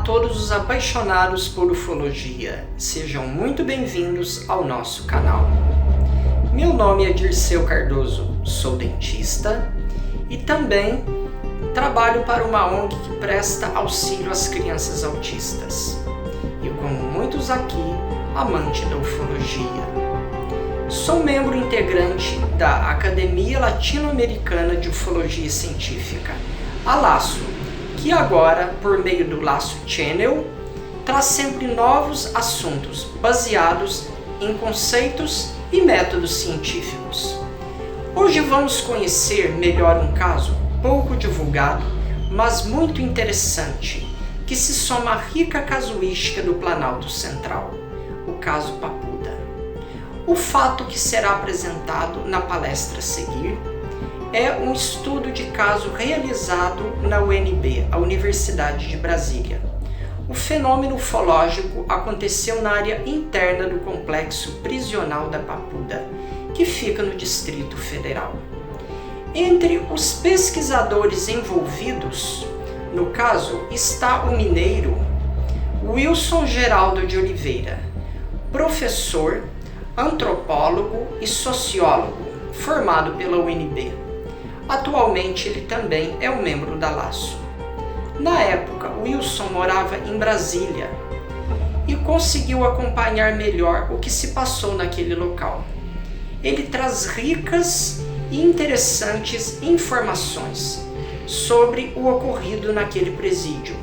todos os apaixonados por ufologia, sejam muito bem-vindos ao nosso canal. Meu nome é Dirceu Cardoso, sou dentista e também trabalho para uma ONG que presta auxílio às crianças autistas. E como muitos aqui, amante da ufologia. Sou membro integrante da Academia Latino-Americana de Ufologia Científica, a LASO, que agora, por meio do LASO Channel, traz sempre novos assuntos baseados em conceitos e métodos científicos. Hoje vamos conhecer melhor um caso pouco divulgado, mas muito interessante, que se soma à rica casuística do Planalto Central, o caso Papuda. O fato que será apresentado na palestra a seguir é um estudo de caso realizado na UNB, a Universidade de Brasília. O fenômeno ufológico aconteceu na área interna do complexo prisional da Papuda, que fica no Distrito Federal. Entre os pesquisadores envolvidos no caso está o mineiro Wilson Geraldo de Oliveira, professor, antropólogo e sociólogo, formado pela UNB. Atualmente ele também é um membro da LASO. Na época, Wilson morava em Brasília e conseguiu acompanhar melhor o que se passou naquele local. Ele traz ricas e interessantes informações sobre o ocorrido naquele presídio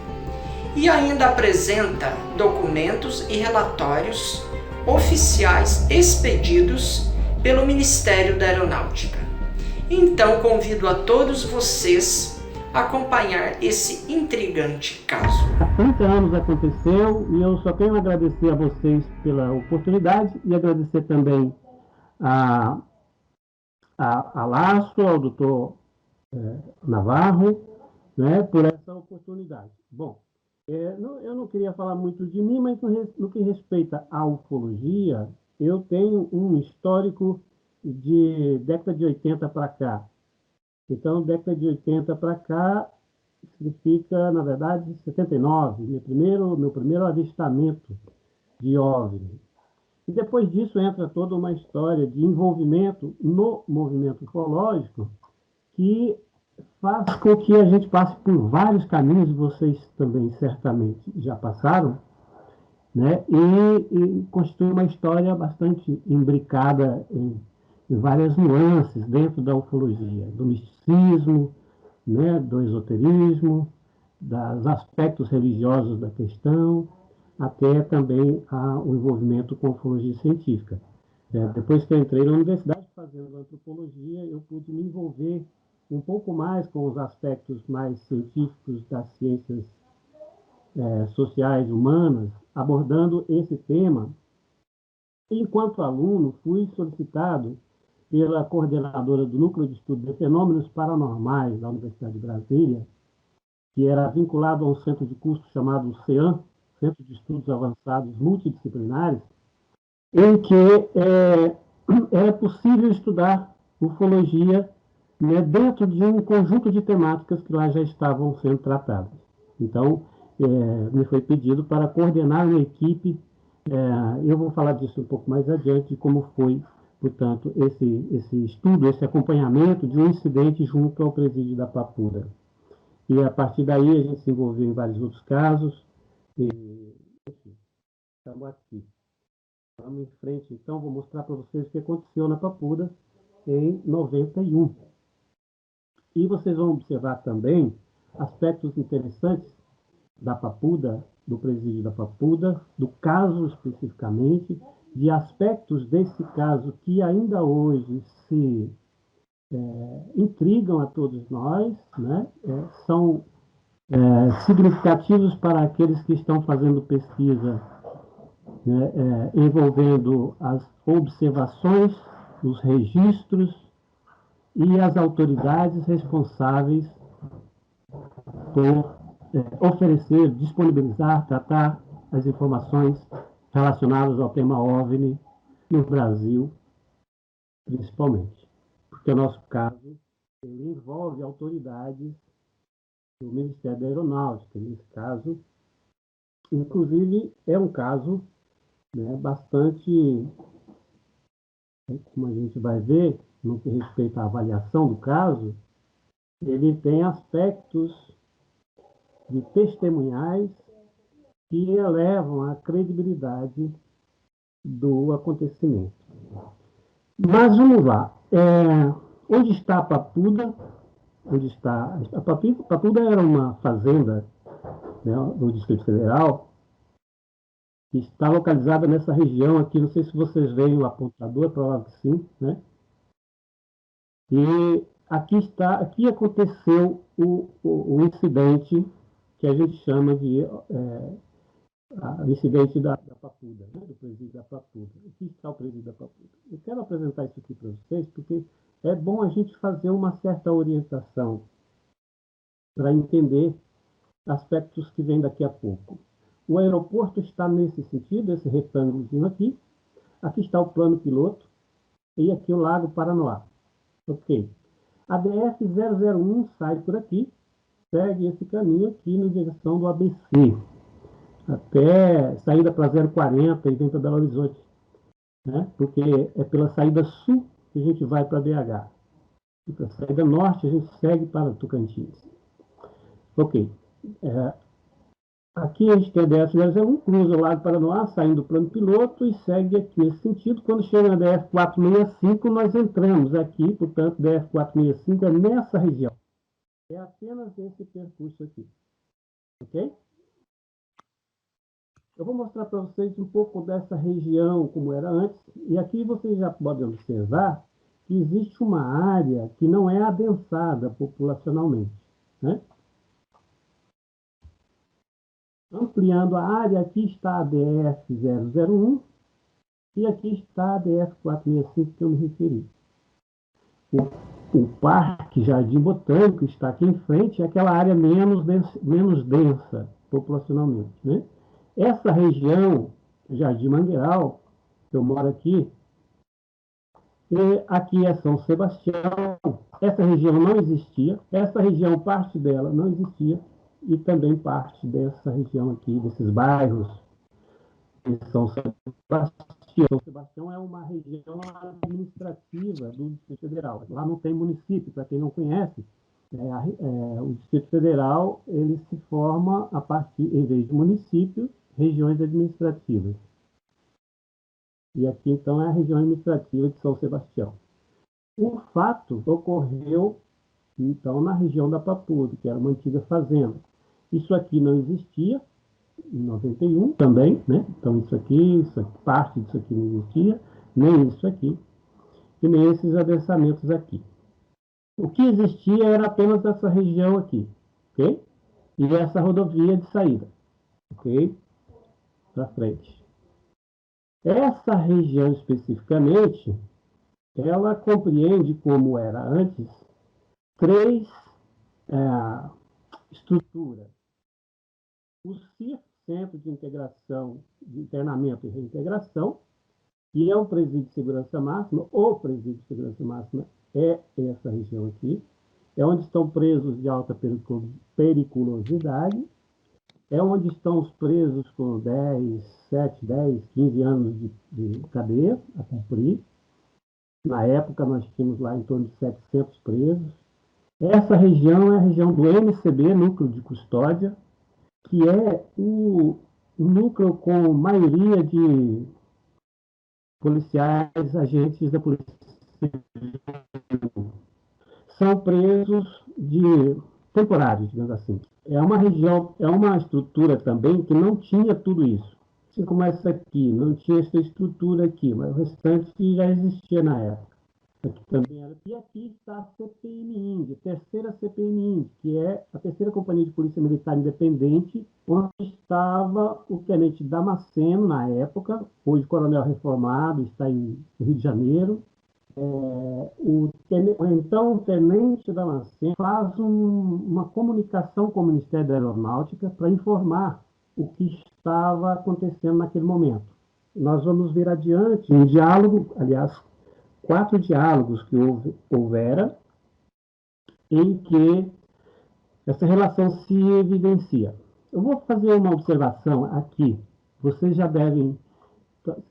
e ainda apresenta documentos e relatórios oficiais expedidos pelo Ministério da Aeronáutica. Então convido a todos vocês a acompanhar esse intrigante caso. Há 30 anos aconteceu e eu só tenho a agradecer a vocês pela oportunidade e agradecer também a LASO, ao doutor Navarro, né, por essa oportunidade. Bom, eu não queria falar muito de mim, mas no que respeita à ufologia, eu tenho um histórico de década de 80 para cá. Então, década de 80 para cá significa, na verdade, 79, meu primeiro avistamento de OVNI. E depois disso entra toda uma história de envolvimento no movimento ufológico que faz com que a gente passe por vários caminhos, vocês também certamente já passaram, né? E constitui uma história bastante imbricada em várias nuances dentro da ufologia, do misticismo, né? Do esoterismo, dos aspectos religiosos da questão, até também o envolvimento com a ufologia científica. Depois que eu entrei na universidade fazendo antropologia, eu pude me envolver um pouco mais com os aspectos mais científicos das ciências sociais humanas, abordando esse tema. Enquanto aluno, fui solicitado pela coordenadora do Núcleo de Estudo de Fenômenos Paranormais da Universidade de Brasília, que era vinculado a um centro de curso chamado CEAM, Centro de Estudos Avançados Multidisciplinares, em que era possível estudar ufologia, né, dentro de um conjunto de temáticas que lá já estavam sendo tratadas. Então, me foi pedido para coordenar uma equipe. Eu vou falar disso um pouco mais adiante, de como foi, portanto, esse estudo, esse acompanhamento de um incidente junto ao presídio da Papuda. E a partir daí a gente se envolveu em vários outros casos. E, enfim, estamos aqui. Vamos em frente, então, vou mostrar para vocês o que aconteceu na Papuda em 91. E vocês vão observar também aspectos interessantes da Papuda, do presídio da Papuda, do caso especificamente, de aspectos desse caso que ainda hoje se intrigam a todos nós, né? São significativos para aqueles que estão fazendo pesquisa, né, envolvendo as observações, os registros e as autoridades responsáveis por oferecer, disponibilizar, tratar as informações relacionadas ao tema OVNI no Brasil, principalmente. Porque o nosso caso ele envolve autoridades do Ministério da Aeronáutica, nesse caso, Inclusive, é um caso, né, bastante, como a gente vai ver, no que respeita à avaliação do caso, ele tem aspectos de testemunhais que elevam a credibilidade do acontecimento. Mas vamos lá. Onde está a Papuda? Onde está a Papuda era uma fazenda, né, do Distrito Federal, que está localizada nessa região aqui. Não sei se vocês veem o apontador, provável que sim, né? E aqui aconteceu o incidente que a gente chama de o incidente da Papuda, né? Do presídio da Papuda. Aqui está o presídio da Papuda. Eu quero apresentar isso aqui para vocês, porque é bom a gente fazer uma certa orientação para entender aspectos que vêm daqui a pouco. O aeroporto está nesse sentido, esse retângulozinho aqui. Aqui está o plano piloto e aqui o Lago Paranoá. Ok. A DF-001 sai por aqui, segue esse caminho aqui na direção do ABC, até saída para 040 e vem para Belo Horizonte, né? Porque é pela saída sul que a gente vai para BH. E pela saída norte a gente segue para Tocantins. Ok. Aqui a gente tem a DF-001, cruza o Lago Paranoá, saindo do plano piloto e segue aqui nesse sentido. Quando chega na DF-465, nós entramos aqui, portanto, DF-465 é nessa região. É apenas esse percurso aqui. Ok? Eu vou mostrar para vocês um pouco dessa região, como era antes. E aqui vocês já podem observar que existe uma área que não é adensada populacionalmente, né? Ampliando a área, aqui está a DF-001 e aqui está a DF-465 que eu me referi. O Parque Jardim Botânico está aqui em frente, é aquela área menos densa populacionalmente, né? Essa região, Jardim Mangueiral, eu moro aqui, e aqui é São Sebastião. Essa região não existia, essa região, parte dela não existia, e também parte dessa região aqui, desses bairros de São Sebastião. São Sebastião é uma região administrativa do Distrito Federal. Lá não tem município, para quem não conhece. O Distrito Federal ele se forma a partir, em vez de municípios, regiões administrativas. E aqui, então, é a região administrativa de São Sebastião. O fato ocorreu, então, na região da Papuda, que era uma antiga fazenda. Isso aqui não existia, em 91 também, né? Então, isso aqui, parte disso aqui não existia, nem isso aqui, e nem esses adensamentos aqui. O que existia era apenas essa região aqui, ok? E essa rodovia de saída, ok? Para frente. Essa região especificamente, ela compreende, como era antes, três estruturas. O CIR, Centro de Integração, de Internamento e Reintegração, que é o presídio de segurança máxima, o presídio de segurança máxima é essa região aqui, é onde estão presos de alta periculosidade, é onde estão os presos com 7, 10, 15 anos de cadeia a cumprir. Na época, nós tínhamos lá em torno de 700 presos. Essa região é a região do MCB, Núcleo de Custódia, que é o núcleo com maioria de policiais, agentes da Polícia Civil. São presos temporários, digamos assim. É uma região, é uma estrutura também que não tinha tudo isso. Assim como essa aqui, não tinha essa estrutura aqui, mas o restante já existia na época. Aqui também era. E aqui está a CPM Índia, terceira CPM Índia, que é a terceira Companhia de Polícia Militar Independente, onde estava o tenente Damasceno, na época, hoje coronel reformado, está em Rio de Janeiro. Então, o tenente Damasceno faz uma comunicação com o Ministério da Aeronáutica para informar o que estava acontecendo naquele momento. Nós vamos ver adiante um diálogo, aliás, 4 diálogos que houvera, em que essa relação se evidencia. Eu vou fazer uma observação aqui. Vocês já devem,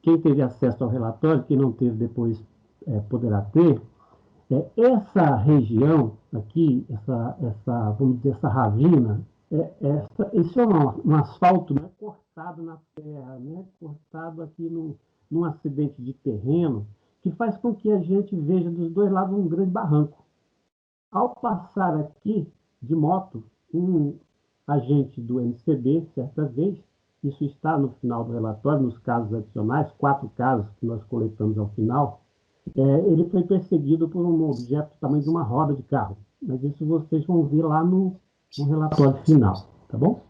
quem teve acesso ao relatório, quem não teve depois poderá ter, essa região aqui, vamos dizer, essa ravina, isso é um asfalto, né, cortado na terra, né, cortado aqui num acidente de terreno, que faz com que a gente veja dos dois lados um grande barranco. Ao passar aqui de moto, um agente do MCB, certa vez, isso está no final do relatório, nos casos adicionais, 4 casos que nós coletamos ao final, ele foi perseguido por um objeto do tamanho de uma roda de carro. Mas isso vocês vão ver lá no relatório final, tá bom?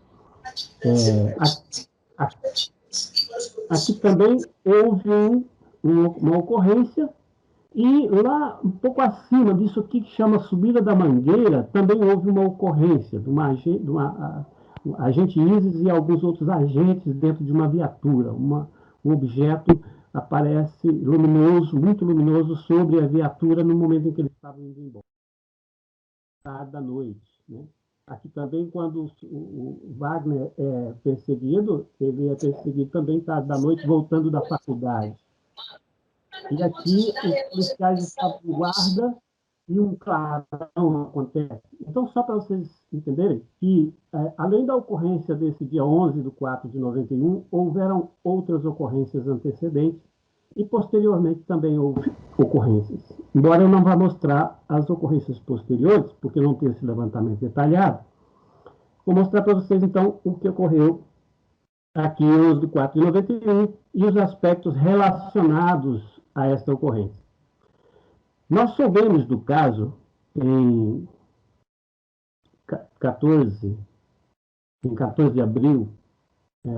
Aqui também houve uma ocorrência e lá, um pouco acima disso aqui, que chama Subida da Mangueira, também houve uma ocorrência de um agente ISIS e alguns outros agentes dentro de uma viatura. Um objeto aparece luminoso, muito luminoso, sobre a viatura no momento em que eles estavam indo embora, tarde da noite. Né? Aqui também, quando o Wagner é perseguido, ele é perseguido também tarde da noite, voltando da faculdade. E aqui os policiais estavam em guarda e um clarão acontece. Então, só para vocês entenderem que, além da ocorrência desse dia 11 de 4 de 91, houveram outras ocorrências antecedentes e, posteriormente, também houve ocorrências. Embora eu não vá mostrar as ocorrências posteriores, porque não tem esse levantamento detalhado, vou mostrar para vocês, então, o que ocorreu aqui, 11 de 4 de 91, e os aspectos relacionados a esta ocorrência. Nós soubemos do caso em 14, em 14 de abril,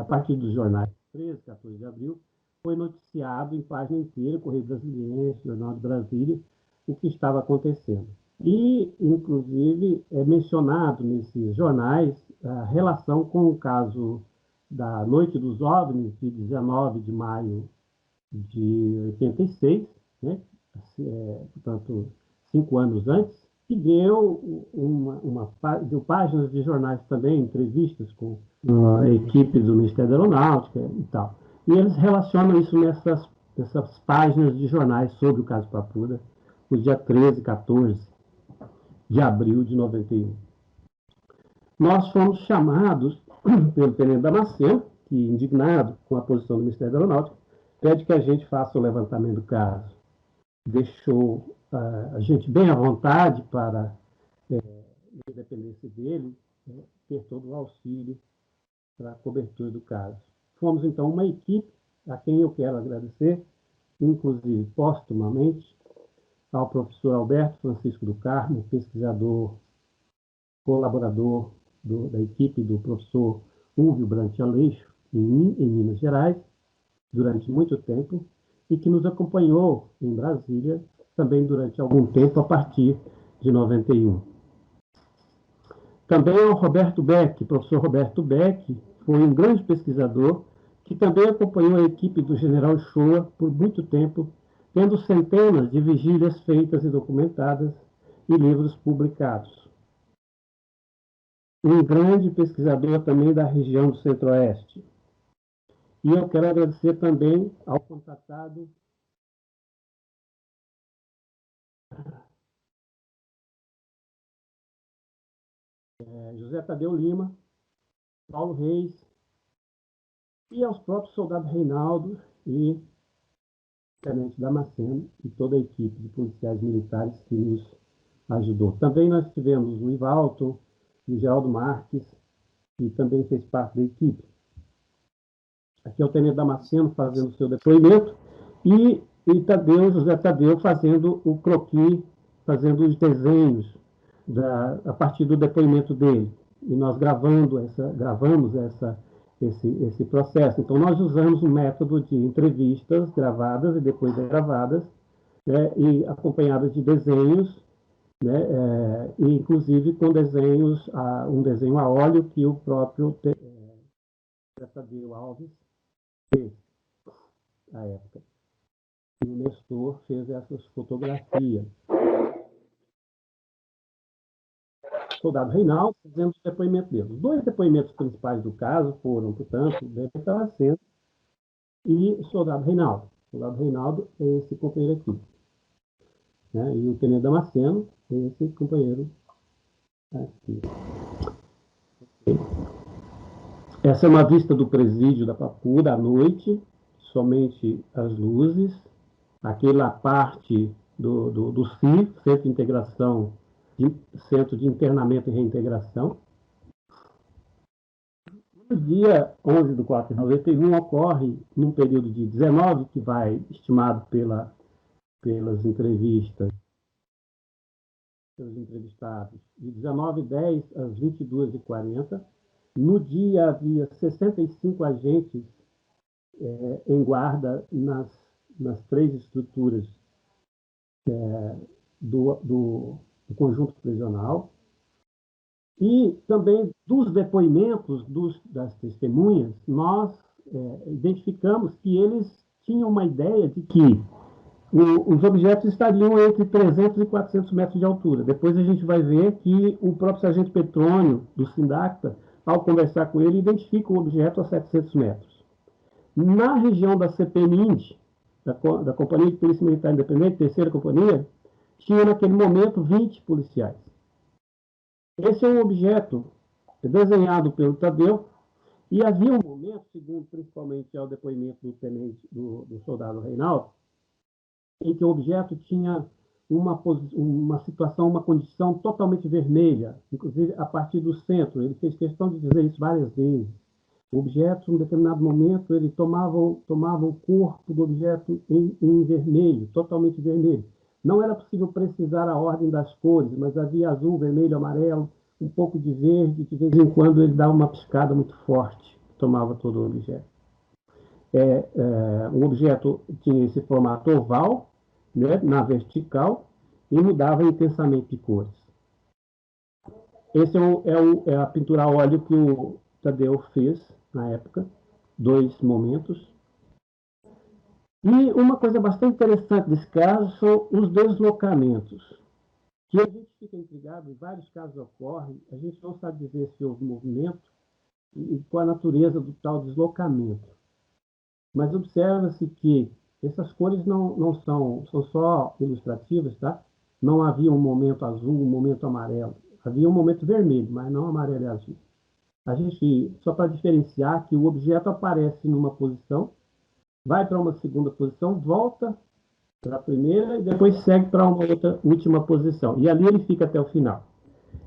a partir dos jornais 13, 14 de abril, foi noticiado em página inteira, Correio Brasiliense, Jornal de Brasília, o que estava acontecendo. E, inclusive, é mencionado nesses jornais a relação com o caso da Noite dos OVNIs, de 19 de maio de 86, né? Portanto, 5 anos antes, que deu páginas de jornais também, entrevistas com a equipe do Ministério da Aeronáutica e tal. E eles relacionam isso nessas páginas de jornais sobre o caso Papuda, no dia 13, 14 de abril de 91. Nós fomos chamados pelo Tenente Damasceno, que, indignado com a posição do Ministério da Aeronáutica, pede que a gente faça o levantamento do caso. Deixou a gente bem à vontade para, independência dele, ter todo o auxílio para a cobertura do caso. Fomos, então, uma equipe a quem eu quero agradecer, inclusive postumamente, ao professor Alberto Francisco do Carmo, pesquisador, colaborador da equipe do professor Húvio Brant Aleixo, em Minas Gerais, durante muito tempo, e que nos acompanhou em Brasília também durante algum tempo, a partir de 91. Também ao Roberto Beck, professor Roberto Beck, foi um grande pesquisador que também acompanhou a equipe do general Shoa por muito tempo, tendo centenas de vigílias feitas e documentadas e livros publicados. Um grande pesquisador também da região do Centro-Oeste. E eu quero agradecer também ao contratado José Tadeu Lima, Paulo Reis, e aos próprios soldados Reinaldo e Tenente Damasceno e toda a equipe de policiais militares que nos ajudou. Também nós tivemos o Ivalton, o Geraldo Marques, que também fez parte da equipe. Aqui é o Tenente Damasceno fazendo o seu depoimento e José Tadeu fazendo o croquis, fazendo os desenhos a partir do depoimento dele. E nós gravamos esse processo. Então, nós usamos um método de entrevistas gravadas e depois gravadas, né, e acompanhadas de desenhos, né, e inclusive com desenhos, um desenho a óleo que o próprio Tadeu Alves fez à época. E o Nestor fez essas fotografias. soldado Reinaldo fazendo o depoimento dele. Os dois depoimentos principais do caso foram, portanto, o Tenente Damasceno e o soldado Reinaldo. O soldado Reinaldo é esse companheiro aqui. Né? E o Tenente Damasceno é esse companheiro aqui. Essa é uma vista do presídio da Papuda à noite, somente as luzes. Aquela parte do CIR, Centro de Integração, Centro de Internamento e Reintegração. No dia 11 de 4 de 91, ocorre, num período de 19, que vai estimado pelas entrevistas, pelos entrevistados, de 19h10 às 22h40. No dia havia 65 agentes em guarda nas 3 estruturas do conjunto prisional. E também dos depoimentos das testemunhas, nós identificamos que eles tinham uma ideia de que os objetos estariam entre 300 e 400 metros de altura. Depois a gente vai ver que o próprio sargento Petrônio, do Sindacta, ao conversar com ele, identifica o objeto a 700 metros. Na região da CPMIND, da Companhia de Polícia Militar Independente, terceira companhia, tinha naquele momento 20 policiais. Esse é um objeto desenhado pelo Tadeu, e havia um momento, segundo principalmente ao depoimento do soldado Reinaldo, em que o objeto tinha uma situação, uma condição totalmente vermelha, inclusive a partir do centro. Ele fez questão de dizer isso várias vezes. O objeto, em um determinado momento, ele tomava o corpo do objeto em vermelho, totalmente vermelho. Não era possível precisar a ordem das cores, mas havia azul, vermelho, amarelo, um pouco de verde, de vez em quando ele dava uma piscada muito forte, tomava todo o objeto. O objeto tinha esse formato oval, né, na vertical, e mudava intensamente de cores. Esse é a pintura a óleo que o Tadeu fez na época, 2 momentos. E uma coisa bastante interessante desse caso são os deslocamentos, que a gente fica intrigado, em vários casos ocorrem, a gente não sabe dizer se houve movimento e qual a natureza do tal deslocamento. Mas observa-se que essas cores não são só ilustrativas, tá? Não havia um momento azul, um momento amarelo. Havia um momento vermelho, mas não amarelo e azul. A gente, só para diferenciar, que o objeto aparece numa posição, vai para uma segunda posição, volta para a primeira e depois segue para uma outra última posição. E ali ele fica até o final.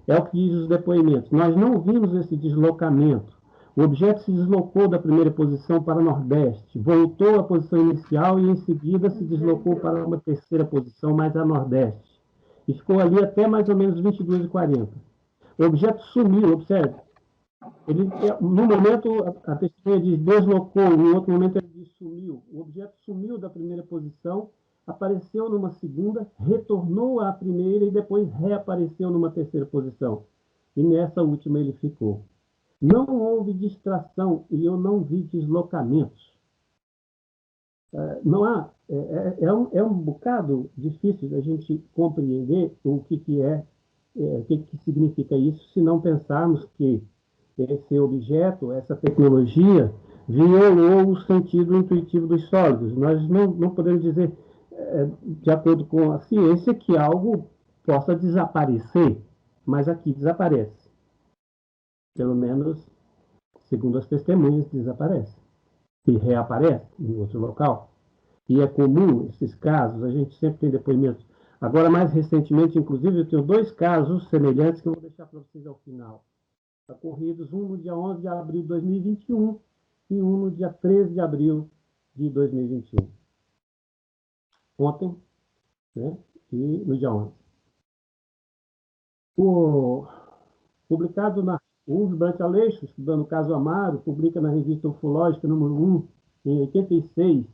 É o que diz os depoimentos. Nós não vimos esse deslocamento. O objeto se deslocou da primeira posição para o nordeste, voltou à posição inicial e em seguida se deslocou para uma terceira posição, mais a nordeste. E ficou ali até mais ou menos 22h40. O objeto sumiu, observe. No momento, a testemunha diz deslocou, no outro momento ele diz sumiu. O objeto sumiu da primeira posição, apareceu numa segunda, retornou à primeira e depois reapareceu numa terceira posição. E nessa última ele ficou. Não houve distração e eu não vi deslocamentos. Não há, é um bocado difícil da gente compreender o que significa isso, se não pensarmos que esse objeto, essa tecnologia, violou o sentido intuitivo dos sólidos. Nós não podemos dizer, de acordo com a ciência, que algo possa desaparecer, mas aqui desaparece. Pelo menos, segundo as testemunhas, desaparece. E reaparece em outro local. E é comum esses casos, a gente sempre tem depoimentos. Agora, mais recentemente, inclusive, eu tenho 2 casos semelhantes que eu vou deixar para vocês ao final. Ocorridos, um no dia 11 de abril de 2021 e um no dia 13 de abril de 2021. Ontem, né, e no dia 11. Publicado na Uve Brant Aleixo, estudando o caso Amaro, publica na revista Ufológica, número 1, em 86.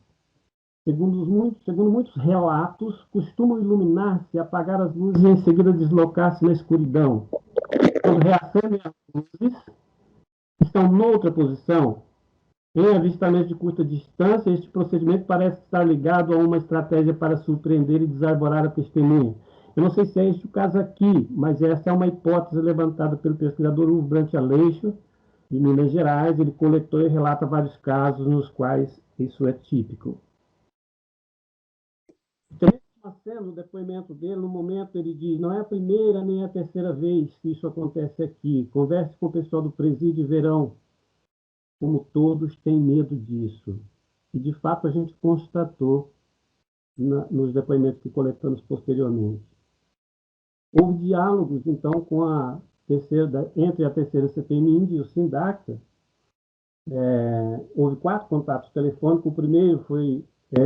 Segundo muitos relatos, costumam iluminar-se e apagar as luzes e em seguida deslocar-se na escuridão. Quando reacendem as luzes, estão noutra posição. Em avistamento de curta distância, este procedimento parece estar ligado a uma estratégia para surpreender e desarvorar a testemunha. Eu não sei se é esse o caso aqui, mas essa é uma hipótese levantada pelo pesquisador Hugo Brant Aleixo, de Minas Gerais. Ele coletou e relata vários casos nos quais isso é típico. No depoimento dele, no momento, ele diz: não é a primeira nem a terceira vez que isso acontece aqui. Converse com o pessoal do presídio e verão como todos têm medo disso. E, de fato, a gente constatou nos depoimentos que coletamos posteriormente. Houve diálogos, então, entre a terceira CPMI e o SINDACTA. Houve 4 contatos telefônicos. O primeiro foi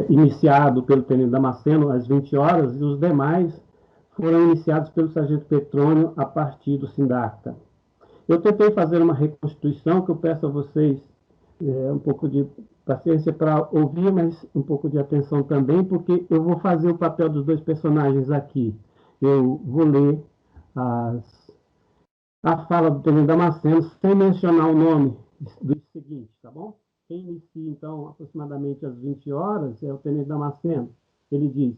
iniciado pelo tenente Damasceno às 20 horas e os demais foram iniciados pelo sargento Petrônio a partir do SINDACTA. Eu tentei fazer uma reconstituição que eu peço a vocês um pouco de paciência para ouvir, mas um pouco de atenção também, porque eu vou fazer o papel dos 2 personagens aqui. Eu vou ler a fala do tenente Damasceno sem mencionar o nome do seguinte, tá bom? Quem inicia, então, aproximadamente às 20 horas é o tenente Damasceno. Ele diz: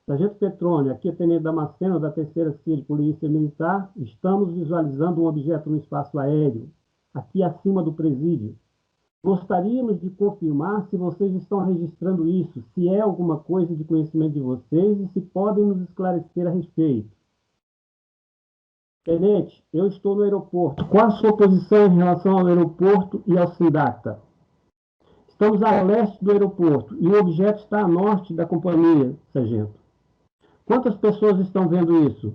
sargento Petrônio, aqui é tenente Damasceno, da 3ª CIA de Polícia Militar. Estamos visualizando um objeto no espaço aéreo, aqui acima do presídio. Gostaríamos de confirmar se vocês estão registrando isso, se é alguma coisa de conhecimento de vocês e se podem nos esclarecer a respeito. Tenente, eu estou no aeroporto. Qual a sua posição em relação ao aeroporto e ao SINDACTA? Estamos a leste do aeroporto e o objeto está a norte da companhia, sargento. Quantas pessoas estão vendo isso?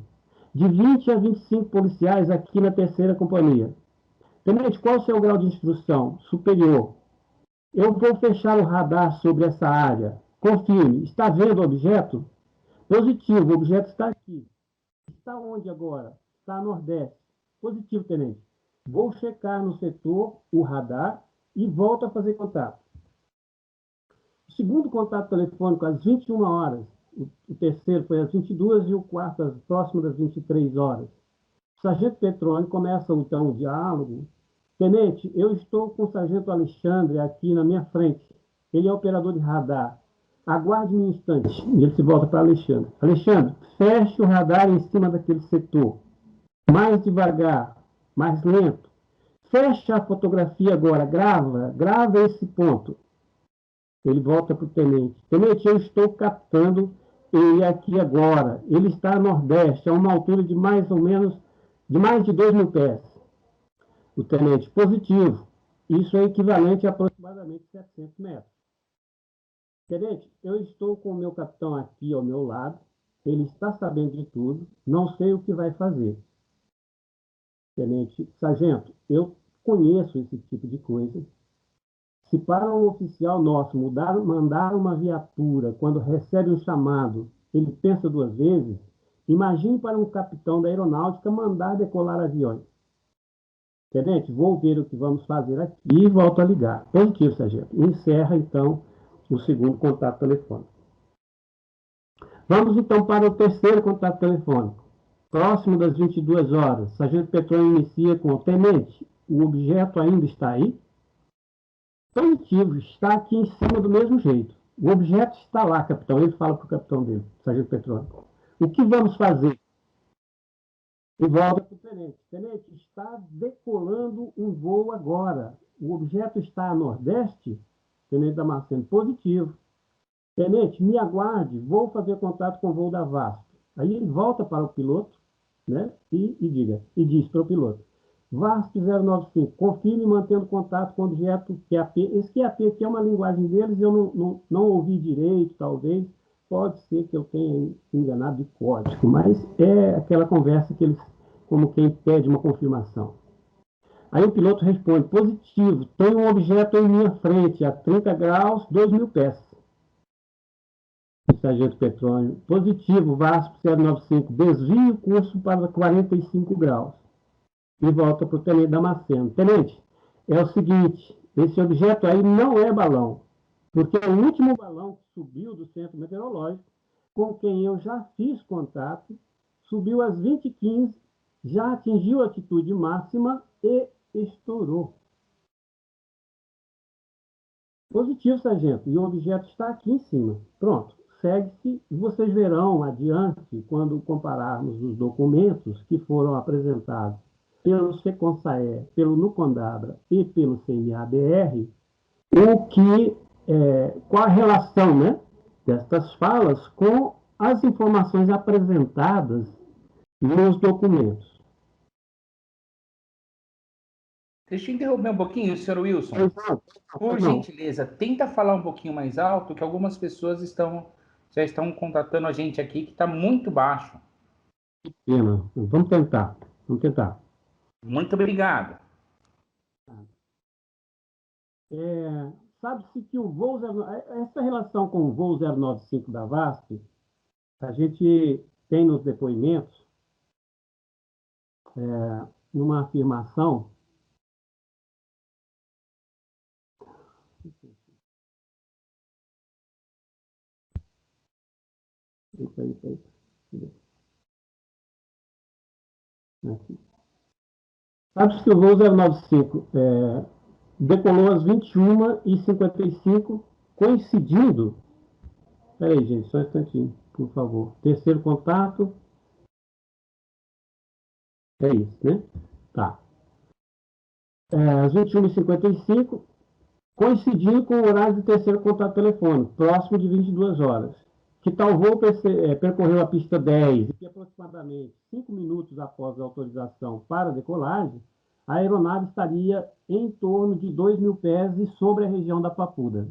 De 20 a 25 policiais aqui na 3ª companhia. Tenente, qual o seu grau de instrução? Superior. Eu vou fechar o radar sobre essa área. Confirme. Está vendo o objeto? Positivo, o objeto está aqui. Está onde agora? Está a nordeste. Positivo, tenente. Vou checar no setor o radar e volto a fazer contato. O segundo contato telefônico às 21 horas. O terceiro foi às 22 e o quarto próximo das 23 horas. O sargento Petrônio começa então o diálogo. Tenente, eu estou com o sargento Alexandre aqui na minha frente. Ele é operador de radar. Aguarde um instante. E ele se volta para Alexandre. Alexandre, feche o radar em cima daquele setor. Mais devagar, mais lento. Fecha a fotografia agora. Grava esse ponto. Ele volta para o tenente. Tenente, eu estou captando ele aqui agora. Ele está a nordeste, a uma altura de mais ou menos, de mais de 2.000 pés. O tenente, positivo. Isso é equivalente a aproximadamente 700 metros. Tenente, eu estou com o meu capitão aqui ao meu lado. Ele está sabendo de tudo. Não sei o que vai fazer. Tenente, sargento, eu conheço esse tipo de coisa. Se para um oficial nosso mandar uma viatura quando recebe um chamado, ele pensa 2 vezes, imagine para um capitão da aeronáutica mandar decolar aviões. Tenente, vou ver o que vamos fazer aqui e volto a ligar. Positivo, sargento. Encerra, então, o segundo contato telefônico. Vamos, então, para o terceiro contato telefônico. Próximo das 22 horas, sargento Petrônio inicia com: tenente, o objeto ainda está aí? Positivo, está aqui em cima do mesmo jeito. O objeto está lá, capitão. Ele fala para o capitão dele, sargento Petrônio. O que vamos fazer? E volta para o tenente. Tenente, está decolando um voo agora. O objeto está a nordeste? Tenente Damasceno, positivo. Tenente, me aguarde, vou fazer contato com o voo da VASP. Aí ele volta para o piloto, né, e diz para o piloto: VASP 095, confirme mantendo contato com o objeto QAP. Esse QAP aqui é uma linguagem deles, eu não ouvi direito, talvez. Pode ser que eu tenha enganado de código, mas é aquela conversa que eles, como quem pede uma confirmação. Aí o piloto responde: positivo, tem um objeto em minha frente, a 30 graus, 2.000 pés. O sargento Petrônio: positivo, VASP 095, desvie o curso para 45 graus. E volta para o tenente Damasceno: tenente, é o seguinte, esse objeto aí não é balão, porque é o último balão que subiu do centro meteorológico, com quem eu já fiz contato, subiu às 20h15, já atingiu a altitude máxima e estourou. Positivo, sargento, e o objeto está aqui em cima. Pronto, segue-se, vocês verão adiante, quando compararmos os documentos que foram apresentados pelo SECONSAE, pelo NUCONDABRA e pelo CNABR, qual a relação, né, destas falas com as informações apresentadas nos documentos. Deixa eu interromper um pouquinho, senhor Wilson. Por gentileza, tenta falar um pouquinho mais alto, que algumas pessoas já estão contatando a gente aqui, que está muito baixo. Pena. Vamos tentar. Muito obrigado. Sabe-se que o voo essa relação com o voo 095 da VASP, a gente tem nos depoimentos numa afirmação. Sabe-se que o voo 095 decolou às 21h55, coincidindo. Espera aí, gente, só um instantinho, por favor. Terceiro contato. É isso, né? Tá. Às 21h55, coincidindo com o horário de terceiro contato telefônico, próximo de 22 horas. Que tal voo percorreu a pista 10 e que aproximadamente 5 minutos após a autorização para a decolagem, a aeronave estaria em torno de 2.000 pés e sobre a região da Papuda.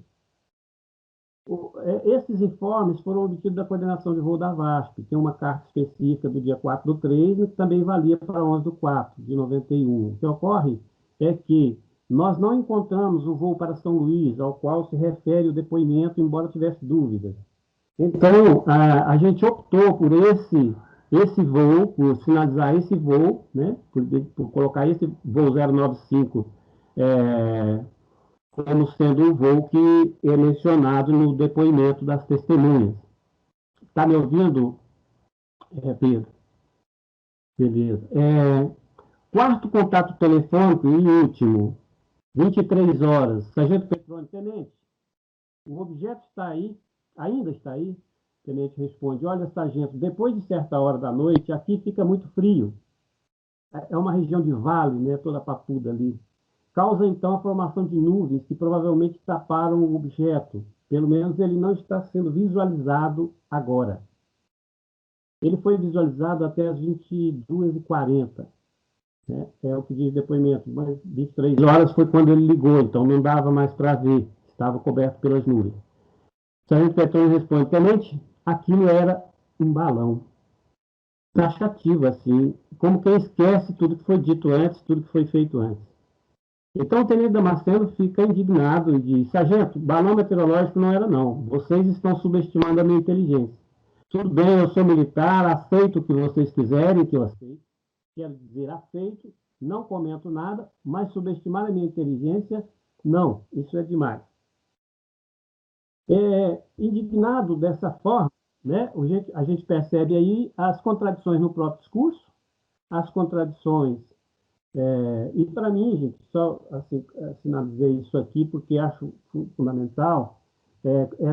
Esses informes foram obtidos da coordenação de voo da VASP, tem uma carta específica do dia 4/3, que também valia para 11/4 de 91. O que ocorre é que nós não encontramos o voo para São Luís, ao qual se refere o depoimento, embora tivesse dúvidas. Então, a gente optou por esse voo, por sinalizar esse voo, né, por colocar esse voo 095 como sendo o voo que é mencionado no depoimento das testemunhas. Está me ouvindo, Pedro? Beleza. Quarto contato telefônico e último, 23 horas. Sargento Petrone, tenente, o objeto está aí, ainda está aí? O tenente responde, olha, sargento, depois de certa hora da noite, aqui fica muito frio. É uma região de vale, né, toda papuda ali. Causa, então, a formação de nuvens que provavelmente taparam o objeto. Pelo menos ele não está sendo visualizado agora. Ele foi visualizado até as 22h40. Né? É o que diz o depoimento. Mas 23 horas foi quando ele ligou, então não dava mais para ver. Estava coberto pelas nuvens. O sargento Petrone responde, tenente, aquilo era um balão. Taxativo, assim, como quem esquece tudo que foi dito antes, tudo que foi feito antes. Então o tenente Damasceno fica indignado e diz, sargento, balão meteorológico não era não, vocês estão subestimando a minha inteligência. Tudo bem, eu sou militar, aceito o que vocês quiserem que eu aceite, quero dizer aceito, não comento nada, mas subestimar a minha inteligência, não, isso é demais. Indignado dessa forma, né, a gente percebe aí as contradições no próprio discurso, as contradições. E para mim, gente, só assim, sinalizei isso aqui porque acho fundamental,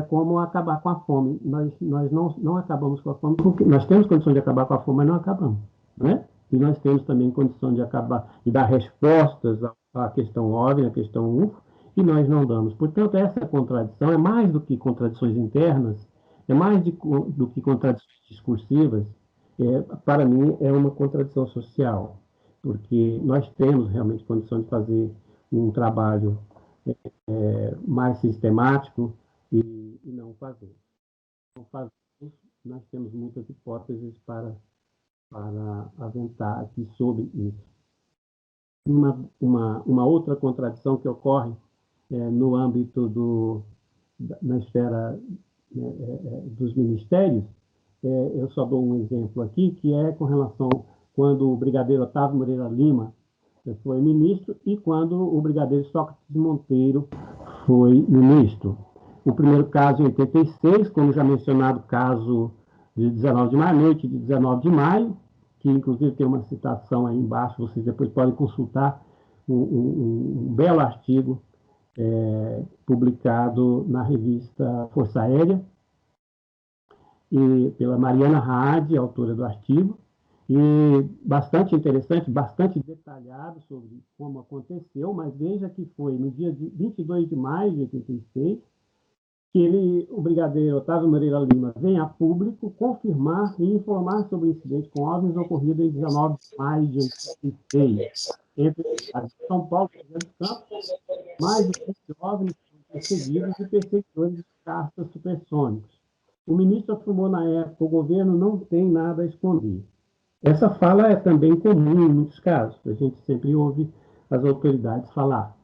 como acabar com a fome. Nós não acabamos com a fome, porque nós temos condição de acabar com a fome, mas não acabamos. Né? E nós temos também condição de acabar, de dar respostas à questão OVNI, à questão UFO, e nós não damos. Portanto, essa contradição é mais do que contradições internas, é mais do que contradições discursivas, para mim é uma contradição social. Porque nós temos realmente condição de fazer um trabalho mais sistemático e não fazer. Não fazemos, nós temos muitas hipóteses para aventar aqui sobre isso. Uma outra contradição que ocorre no âmbito na esfera dos ministérios, eu só dou um exemplo aqui, que é com relação quando o brigadeiro Otávio Moreira Lima foi ministro e quando o brigadeiro Sócrates Monteiro foi ministro. O primeiro caso em 86, como já mencionado, caso de 19 de maio, noite de 19 de maio, que inclusive tem uma citação aí embaixo, vocês depois podem consultar um belo artigo publicado na revista Força Aérea, e pela Mariana Hadi, autora do artigo, e bastante interessante, bastante detalhado sobre como aconteceu, mas veja que foi no dia 22 de maio de 86 que o brigadeiro Otávio Moreira Lima vem a público confirmar e informar sobre o incidente com OVNIs ocorrido em 19 de maio de 86, entre São Paulo e Rio de Campos, mais de 20 OVNIs foram perseguidos e perseguidores de caças supersônicos. O ministro afirmou na época: o governo não tem nada a esconder. Essa fala é também comum em muitos casos, a gente sempre ouve as autoridades falar.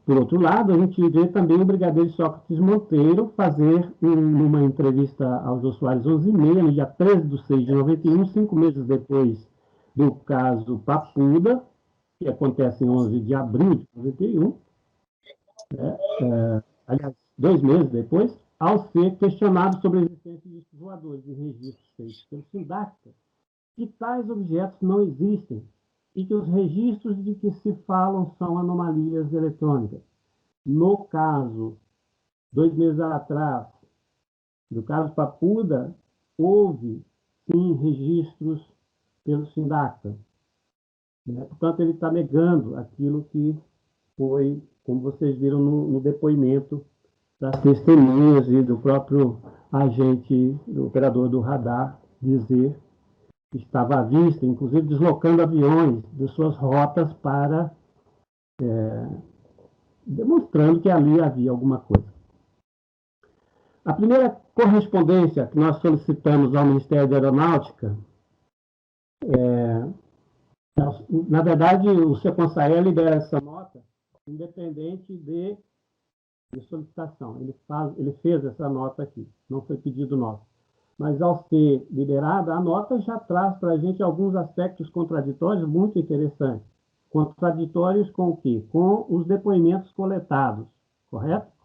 Por outro lado, a gente vê também o brigadeiro Sócrates Monteiro fazer uma entrevista ao Jô Soares 11h30, no dia 13/6/91, 5 meses depois do caso Papuda, que acontece em 11 de abril de 91, aliás, 2 meses depois, ao ser questionado sobre a existência de voadores em registros feitos pelo Sindacta, que tais objetos não existem e que os registros de que se falam são anomalias eletrônicas. No caso, 2 meses atrás, do caso Papuda, houve, sim, registros pelo Sindacta. Portanto, ele está negando aquilo que foi, como vocês viram no depoimento das testemunhas e do próprio agente, do operador do radar, dizer que estava à vista, inclusive deslocando aviões de suas rotas para demonstrando que ali havia alguma coisa. A primeira correspondência que nós solicitamos ao Ministério da Aeronáutica, na verdade, o Seconsae libera essa nota independente de solicitação. Ele fez essa nota aqui, não foi pedido nosso. Mas, ao ser liberada, a nota já traz para a gente alguns aspectos contraditórios muito interessantes. Contraditórios com o quê? Com os depoimentos coletados, correto?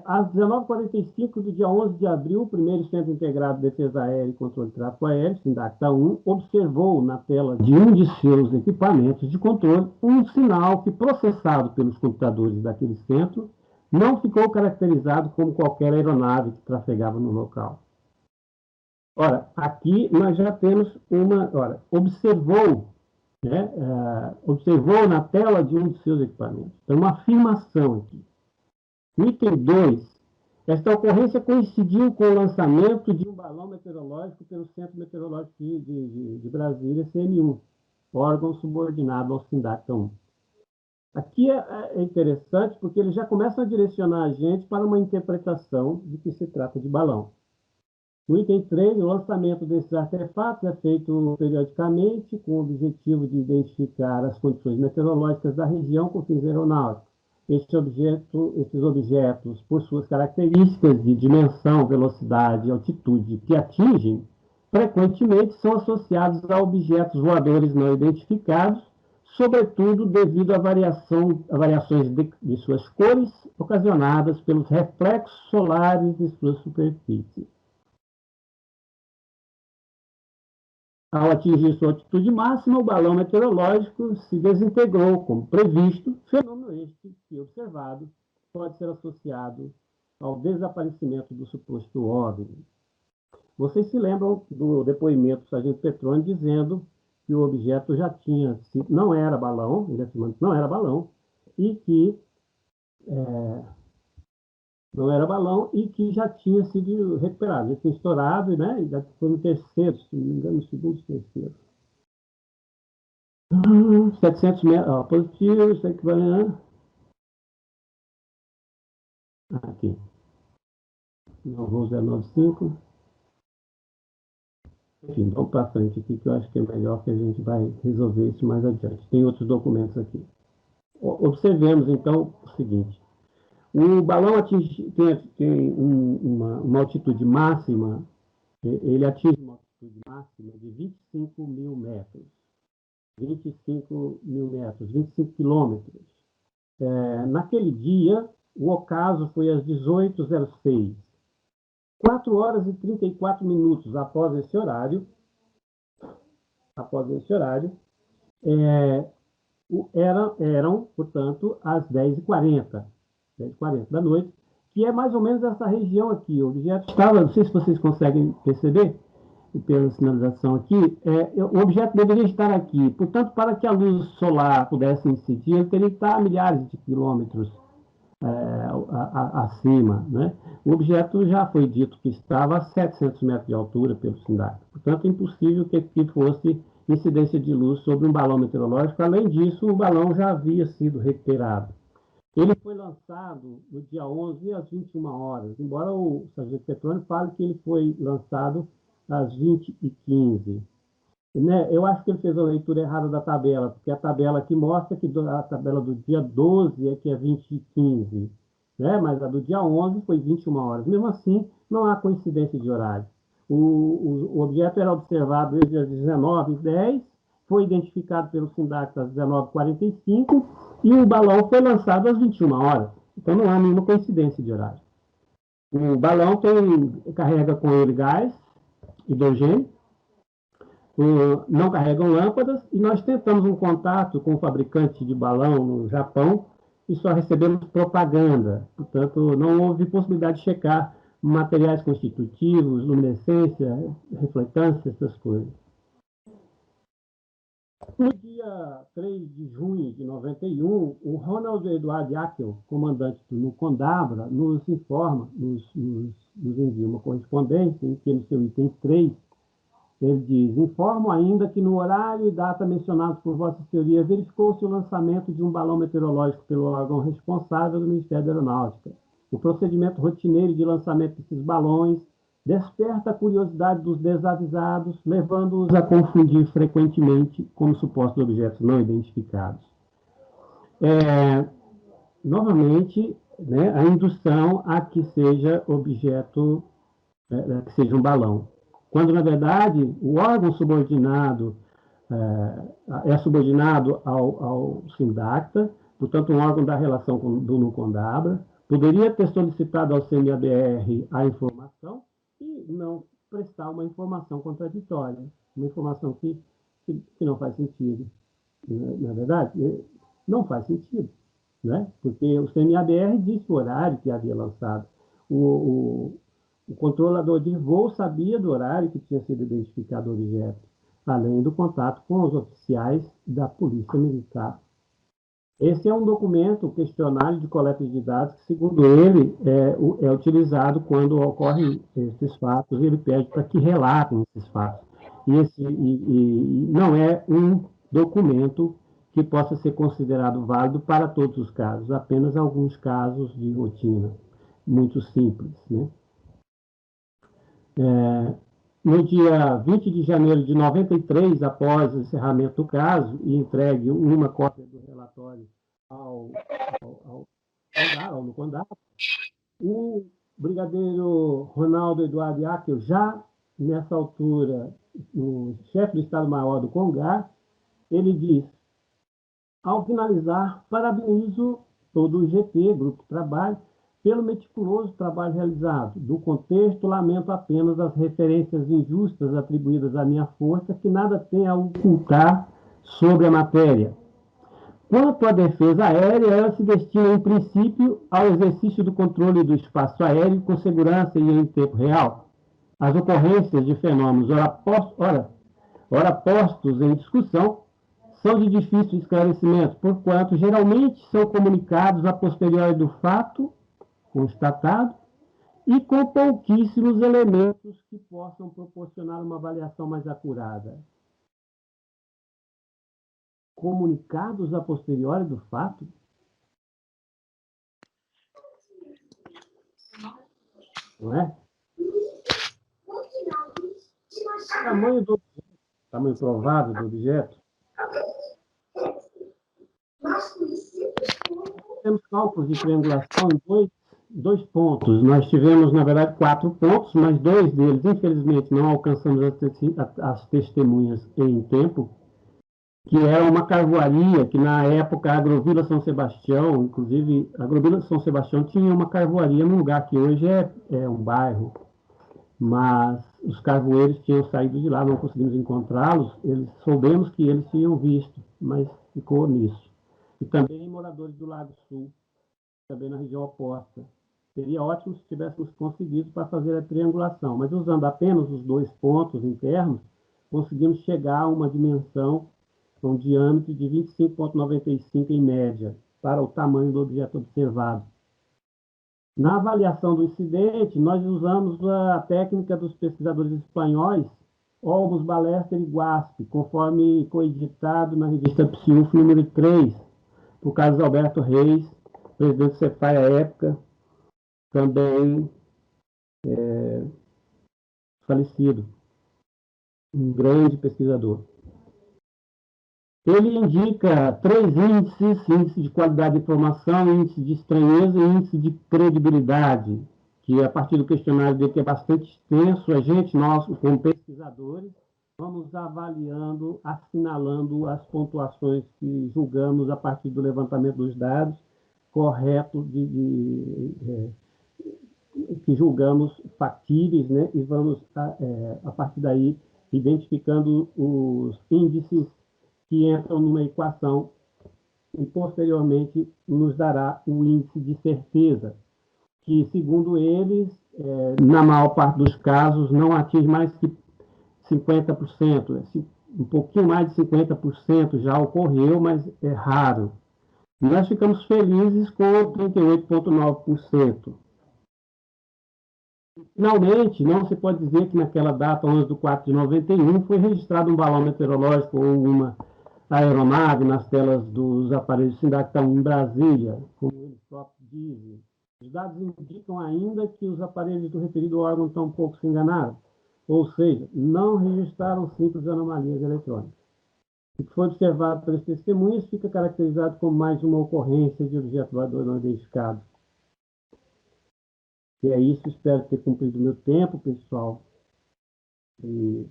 Às 19h45 do dia 11 de abril, o primeiro Centro Integrado de Defesa Aérea e Controle de Tráfego Aéreo, Sindacta 1, observou na tela de um de seus equipamentos de controle um sinal que, processado pelos computadores daquele centro, não ficou caracterizado como qualquer aeronave que trafegava no local. Ora, aqui nós já temos observou na tela de um de seus equipamentos. Então, uma afirmação aqui. Item 2. Esta ocorrência coincidiu com o lançamento de um balão meteorológico pelo Centro Meteorológico de Brasília, CM1, órgão subordinado ao Sindacta 1. Aqui é interessante porque ele já começa a direcionar a gente para uma interpretação de que se trata de balão. No item 3, o lançamento desses artefatos é feito periodicamente com o objetivo de identificar as condições meteorológicas da região com fins aeronáuticos. Esses objetos, por suas características de dimensão, velocidade e altitude que atingem, frequentemente são associados a objetos voadores não identificados, sobretudo devido a variações de suas cores ocasionadas pelos reflexos solares de suas superfícies. Ao atingir sua altitude máxima, o balão meteorológico se desintegrou, como previsto, fenômeno este que, observado, pode ser associado ao desaparecimento do suposto OVNI. Vocês se lembram do depoimento do sargento Petroni dizendo que o objeto já tinha sido, não era balão, ele afirmando que não era balão, e que já tinha sido recuperado, já tinha estourado, né? Já foi no terceiro, se não me engano, no segundo, terceiro. 700 metros, positivo, isso aqui vai... Aqui. Não vou 095. Enfim, vamos para frente aqui, que eu acho que é melhor que a gente vai resolver isso mais adiante. Tem outros documentos aqui. Observemos, então, o seguinte. O balão tem uma altitude máxima, ele atinge uma altitude máxima de 25 mil metros. 25 quilômetros. Naquele dia, o ocaso foi às 18h06. 4 horas e 34 minutos após esse horário, eram, portanto, às 10h40 da noite, que é mais ou menos essa região aqui. O objeto estava, não sei se vocês conseguem perceber, pela sinalização aqui, o objeto deveria estar aqui. Portanto, para que a luz solar pudesse incidir, ele teria que estar a milhares de quilômetros acima, né? O objeto já foi dito que estava a 700 metros de altura pelo SINDAC. Portanto, é impossível que fosse incidência de luz sobre um balão meteorológico. Além disso, o balão já havia sido recuperado. Ele foi lançado no dia 11 às 21 horas, embora o sargento Petroni fale que ele foi lançado às 20h15. Né? Eu acho que ele fez a leitura errada da tabela, porque a tabela aqui mostra que a tabela do dia 12 é que é 20h15, né? Mas a do dia 11 foi 21 horas. Mesmo assim, não há coincidência de horário. O objeto era observado desde as 19h10, foi identificado pelo SINDAC às 19h45 e o balão foi lançado às 21 horas. Então, não há nenhuma coincidência de horário. O balão carrega com ele gás, hidrogênio, não carregam lâmpadas, e nós tentamos um contato com o fabricante de balão no Japão e só recebemos propaganda. Portanto, não houve possibilidade de checar materiais constitutivos, luminescência, refletância, essas coisas. No dia 3 de junho de 91, o Ronald Eduardo Yackel, comandante do NUCONDABRA, nos informa, nos envia uma correspondência em que, no seu item 3, ele diz: informo ainda que no horário e data mencionados por Vossa Senhoria verificou-se o lançamento de um balão meteorológico pelo órgão responsável do Ministério da Aeronáutica. O procedimento rotineiro de lançamento desses balões desperta a curiosidade dos desavisados, levando-os a confundir frequentemente como supostos objetos não identificados. Novamente, né, a indução a que seja objeto, que seja um balão. Quando, na verdade, o órgão subordinado é subordinado ao SINDACTA, portanto, um órgão da relação do NUCONDABRA, poderia ter solicitado ao CMABR a informação e não prestar uma informação contraditória, uma informação que não faz sentido. Na verdade, não faz sentido, né? Porque o CMABR disse o horário que havia lançado. O controlador de voo sabia do horário que tinha sido identificado o objeto, além do contato com os oficiais da Polícia Militar. Esse é um documento, o questionário de coleta de dados, que, segundo ele, é utilizado quando ocorrem esses fatos, e ele pede para que relatem esses fatos. E não é um documento que possa ser considerado válido para todos os casos, apenas alguns casos de rotina, muito simples, né? No dia 20 de janeiro de 93, após o encerramento do caso, e entregue uma cópia do relatório ao NUCONDABRA, o brigadeiro Ronaldo Eduardo Yackel, já nessa altura, o chefe do Estado-Maior do CONGAR, ele diz: ao finalizar, parabenizo todo o GT, Grupo de Trabalho, pelo meticuloso trabalho realizado. Do contexto, lamento apenas as referências injustas atribuídas à minha força, que nada tem a ocultar sobre a matéria. Quanto à defesa aérea, ela se destina, em princípio, ao exercício do controle do espaço aéreo com segurança e em tempo real. As ocorrências de fenômenos ora postos em discussão são de difícil esclarecimento, porquanto geralmente são comunicados a posteriori do fato constatado e com pouquíssimos elementos que possam proporcionar uma avaliação mais acurada. Comunicados a posteriori do fato? Não é? Tamanho provável do objeto. Temos cálculos de triangulação em dois pontos. Nós tivemos, na verdade, 4 pontos, mas 2 deles, infelizmente, não alcançamos as testemunhas em tempo, que era uma carvoaria, que na época a Agrovila São Sebastião, inclusive, a Agrovila São Sebastião tinha uma carvoaria num lugar que hoje é um bairro, mas os carvoeiros tinham saído de lá, não conseguimos encontrá-los, soubemos que eles tinham visto, mas ficou nisso. E também moradores do Lago Sul, também na região oposta. Seria ótimo se tivéssemos conseguido para fazer a triangulação, mas usando apenas os 2 pontos internos, conseguimos chegar a uma dimensão com um diâmetro de 25,95 em média, para o tamanho do objeto observado. Na avaliação do incidente, nós usamos a técnica dos pesquisadores espanhóis, Olmos, Ballester e Guaspe, conforme coeditado na revista Psiuf número 3, por Carlos Alberto Reis, presidente do Cefai à época, também falecido, um grande pesquisador. Ele indica 3 índices: índice de qualidade de informação, índice de estranheza e índice de credibilidade, que a partir do questionário dele, que é bastante extenso, a gente, nós, como pesquisadores, vamos avaliando, assinalando as pontuações que julgamos a partir do levantamento dos dados correto, que julgamos factíveis, né? E vamos, a partir daí, identificando os índices que entram numa equação e, posteriormente, nos dará o índice de certeza, que, segundo eles, na maior parte dos casos, não atinge mais que 50%. Um pouquinho mais de 50% já ocorreu, mas é raro. Nós ficamos felizes com 38,9%. Finalmente, não se pode dizer que naquela data, 11/4/91, foi registrado um balão meteorológico ou uma aeronave nas telas dos aparelhos SINDAC que estão em Brasília, como eles próprios dizem. Os dados indicam ainda que os aparelhos do referido órgão estão um pouco se enganaram, ou seja, não registraram simples anomalias eletrônicas. O que foi observado pelos testemunhas fica caracterizado como mais uma ocorrência de objeto voador não identificado. E é isso, espero ter cumprido o meu tempo, pessoal, e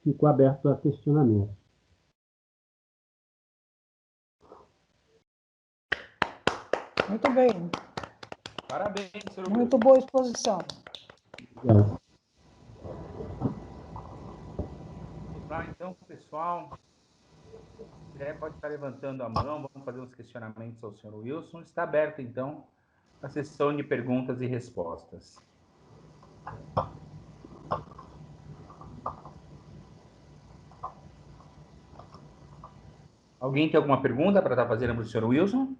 fico aberto a questionamento. Muito bem. Parabéns, senhor. Muito boa exposição. Obrigado. Vamos lá, então, pessoal. Pode estar levantando a mão, vamos fazer uns questionamentos ao senhor Wilson. Está aberta, então, a sessão de perguntas e respostas. Alguém tem alguma pergunta para estar fazendo para o senhor Wilson?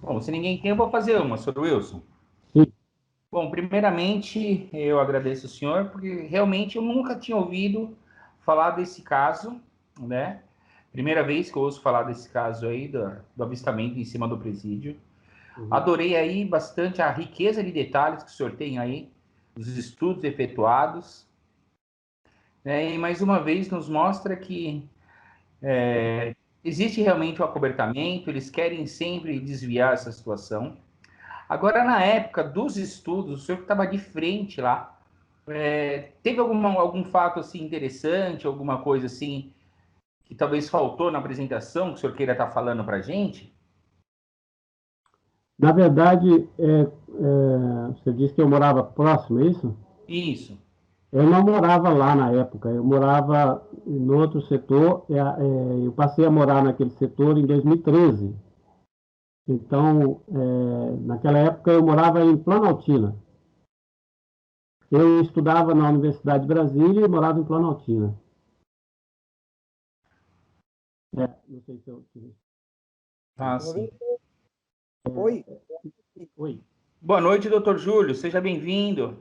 Bom, se ninguém tem, eu vou fazer uma, senhor Wilson. Sim. Bom, primeiramente, eu agradeço o senhor, porque realmente eu nunca tinha ouvido falar desse caso, né? Primeira vez que eu ouço falar desse caso aí, do avistamento em cima do presídio. Uhum. Adorei aí bastante a riqueza de detalhes que o senhor tem aí, dos estudos efetuados. E mais uma vez nos mostra que existe realmente o acobertamento, eles querem sempre desviar essa situação. Agora, na época dos estudos, o senhor que estava de frente lá, teve algum fato assim interessante, alguma coisa assim que talvez faltou na apresentação, que o senhor queira estar falando para a gente? Na verdade, você disse que eu morava próximo, é isso? Isso. Eu não morava lá na época, eu morava no outro setor, eu passei a morar naquele setor em 2013. Então, naquela época eu morava em Planaltina. Eu estudava na Universidade de Brasília e morava em Planaltina. Não sei se eu... Sim. Oi. Oi. Boa noite, doutor Júlio, seja bem-vindo.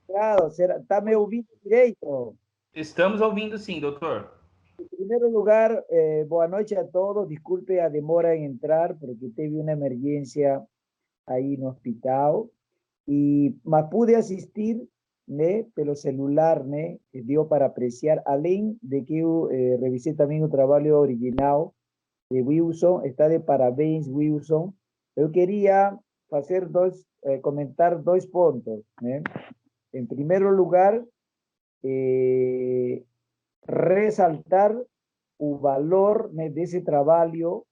Claro, está me ouvindo direito? Estamos ouvindo sim, doutor. Em primeiro lugar, boa noite a todos. Desculpe a demora em entrar, porque teve uma emergência aí no hospital. Mas pude assistir, né, pelo celular, né, que deu para apreciar, além de que eu revisei também o trabalho original de Wilson. Está de parabéns, Wilson. Eu queria comentar 2 pontos, né? En primer lugar, resaltar el valor de ese trabajo,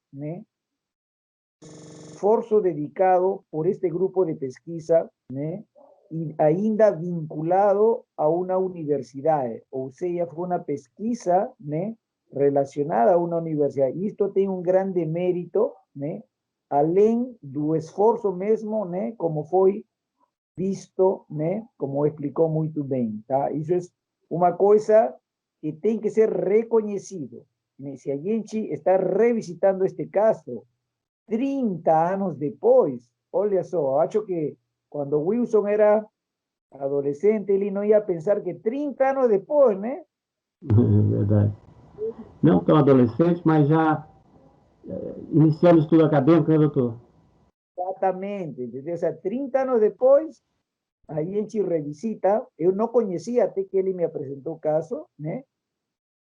esfuerzo dedicado por este grupo de pesquisa, y ainda vinculado a una universidad, o sea, fue una pesquisa relacionada a uma universidade. Isto tem um grande mérito, né? Além do esforço mesmo, né? Como foi visto, né? Como explicou muito bem, tá? Isso é uma coisa que tem que ser reconhecido, né? Se a gente está revisitando este caso 30 anos depois, olha só, acho que quando Wilson era adolescente, ele não ia pensar que 30 anos depois, né? É verdade. Não tão adolescente, mas já iniciando o estudo acadêmico, né, doutor? Exatamente, entendeu? O sea, 30 anos depois, aí a gente revisita, eu não conhecia até que ele me apresentou o caso, né?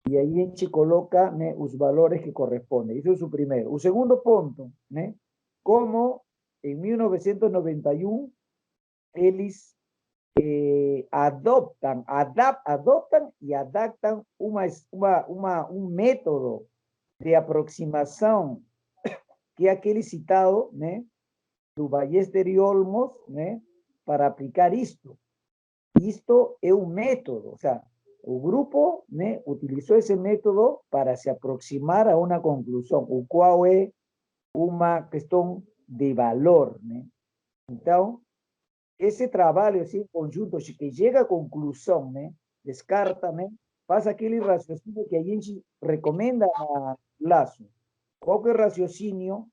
E aí a gente coloca, né, os valores que correspondem. Isso é o primeiro. O segundo ponto, né? Como em 1991 eles adoptam e adaptam um método de aproximação que é aquele citado, né, do Ballester e Olmos, né, para aplicar isto. Isto é um método, o sea, o grupo, né, utilizou esse método para se aproximar a uma conclusão, o qual é uma questão de valor, né? Então, esse trabalho assim, conjunto que chega à conclusão, né, descarta, né, faz aquele raciocínio que a gente recomenda a Lasso. Qual que é o raciocínio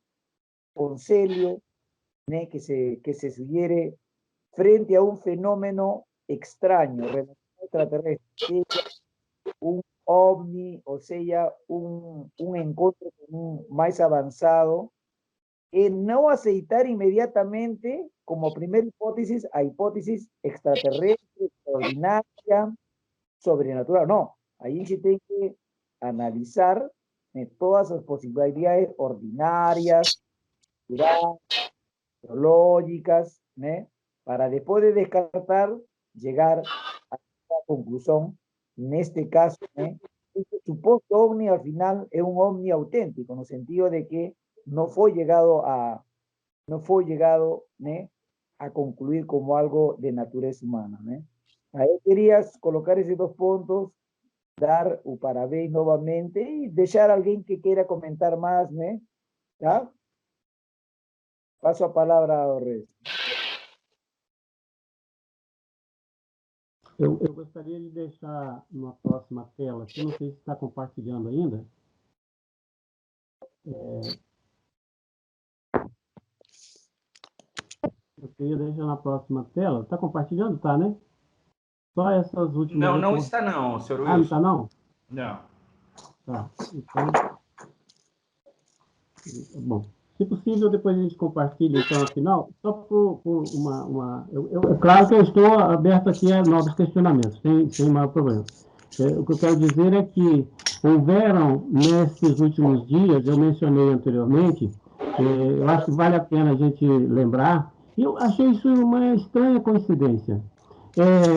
conselho, né, que se sugiere frente a un fenómeno extraño, extraterrestre, un ovni, o sea, un encuentro con un más avanzado, no aceitar inmediatamente como primera hipótesis a hipótesis extraterrestre, extraordinaria, sobrenatural. No, ahí se tiene que analizar todas las posibilidades ordinarias, lógicas, ¿no? Para después de descartar, llegar a la conclusión, en este caso, ¿no? Este supuesto ovni al final es un ovni auténtico, en el sentido de que no fue llegado, ¿no? A concluir como algo de naturaleza humana, ¿no? Ahí querías colocar esos dos puntos, dar un parabéns nuevamente y dejar a alguien que quiera comentar más, ¿no? ¿Ya? Paso a palavra ao resto. Eu gostaria de deixar uma próxima tela, aqui, não sei se está compartilhando ainda. Eu queria deixar na próxima tela. Está compartilhando? Tá, né? Só essas últimas... Não, não está não, senhor Wilson. Ah, não está não? Não. Tá, então... Bom, se possível, depois a gente compartilha, então, afinal, só por é claro que eu estou aberto aqui a novos questionamentos, sem maior problema. O que eu quero dizer é que houveram, nesses últimos dias, eu mencionei anteriormente, eu acho que vale a pena a gente lembrar, e eu achei isso uma estranha coincidência.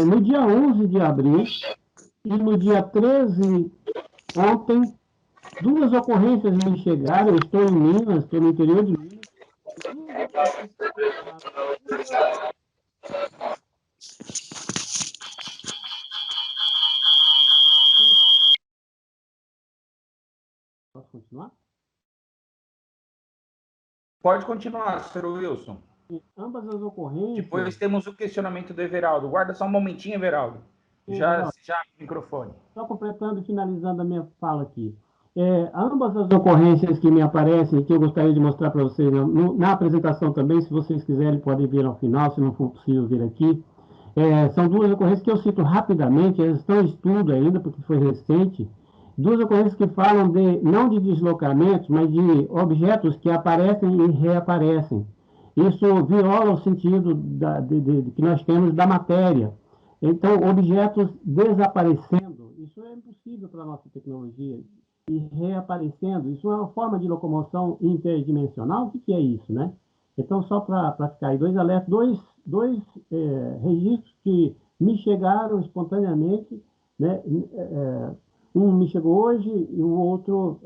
No dia 11 de abril e no dia 13, ontem, duas ocorrências me chegaram, eu estou em Minas, estou no interior de Minas. Posso continuar? Pode continuar, senhor Wilson. E ambas as ocorrências... Depois temos o questionamento do Everaldo. Guarda só um momentinho, Everaldo. Já microfone. Só completando e finalizando a minha fala aqui. Ambas as ocorrências que me aparecem, que eu gostaria de mostrar para vocês na apresentação também, se vocês quiserem, podem vir ao final, se não for possível vir aqui. São duas ocorrências que eu cito rapidamente, elas estão em estudo ainda, porque foi recente. Duas ocorrências que falam não de deslocamentos, mas de objetos que aparecem e reaparecem. Isso viola o sentido que nós temos da matéria. Então, objetos desaparecendo, isso é impossível para a nossa tecnologia. E reaparecendo, isso é uma forma de locomoção interdimensional. O que é isso, né? Então, só para ficar aí, dois alertas, dois registros que me chegaram espontaneamente, né? Um me chegou hoje e o outro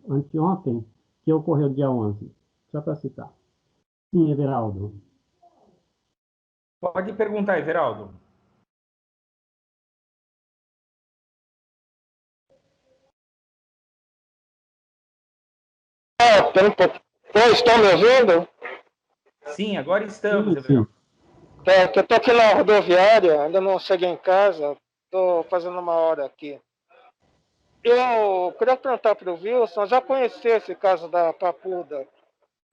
anteontem, que ocorreu dia 11, só para citar. Sim, Everaldo. Pode perguntar, Everaldo. Pera um pouco. Oi, estão me ouvindo? Sim, agora estamos, Sim. Everaldo. É, que eu tô aqui na rodoviária, ainda não cheguei em casa, tô fazendo uma hora aqui. Eu queria perguntar para o Wilson, eu já conheci esse caso da Papuda,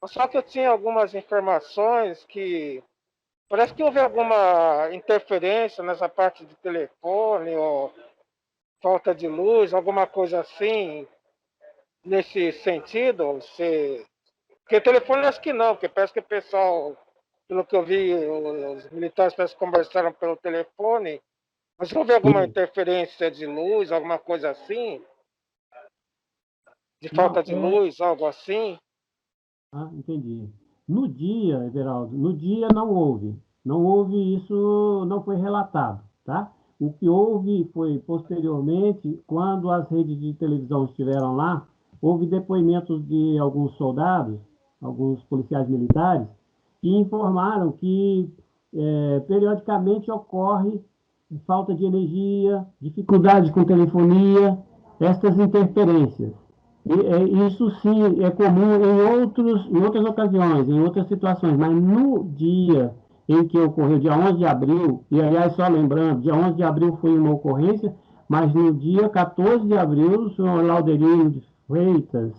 só que eu tinha algumas informações que parece que houve alguma interferência nessa parte de telefone ou falta de luz, alguma coisa assim, nesse sentido. Porque telefone acho que não, porque parece que o pessoal, pelo que eu vi, os militares parece que conversaram pelo telefone, mas houve alguma Sim. interferência de luz, alguma coisa assim? De falta Não, de luz, algo assim? entendi. No dia, Everaldo, no dia não houve. Não houve isso, não foi relatado, tá? O que houve foi, posteriormente, quando as redes de televisão estiveram lá, houve depoimentos de alguns soldados, alguns policiais militares, que informaram que periodicamente ocorre falta de energia, dificuldade com telefonia, estas interferências. Isso sim é comum em outras ocasiões, em outras situações, mas no dia em que ocorreu, dia 11 de abril, e aliás, só lembrando, dia 11 de abril foi uma ocorrência, mas no dia 14 de abril, o senhor Laudelino de Freitas,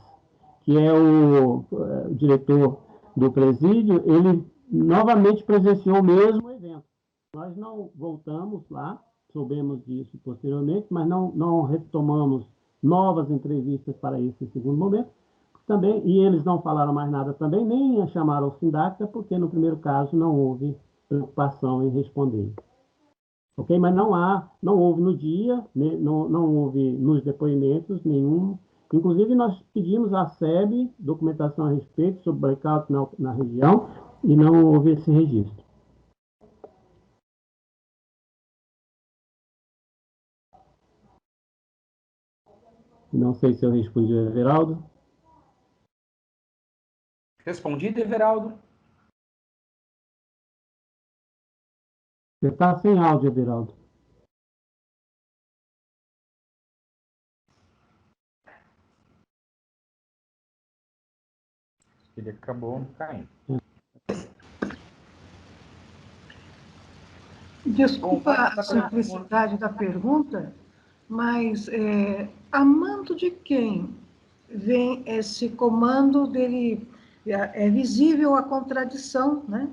que é o diretor do presídio, ele novamente presenciou o mesmo evento. Nós não voltamos lá, soubemos disso posteriormente, mas não retomamos novas entrevistas para esse segundo momento. Também, e eles não falaram mais nada também, nem chamaram o Sindacta, porque no primeiro caso não houve preocupação em responder. Ok? Mas não houve no dia, não houve nos depoimentos nenhum. Inclusive, nós pedimos à SEB documentação a respeito sobre blackout na região e não houve esse registro. Não sei se eu respondi ao Everaldo. Respondido, Everaldo? Você está sem áudio, Everaldo. Ele acabou caindo. Desculpa a simplicidade da pergunta, mas a mando de quem vem esse comando dele? É visível a contradição, né?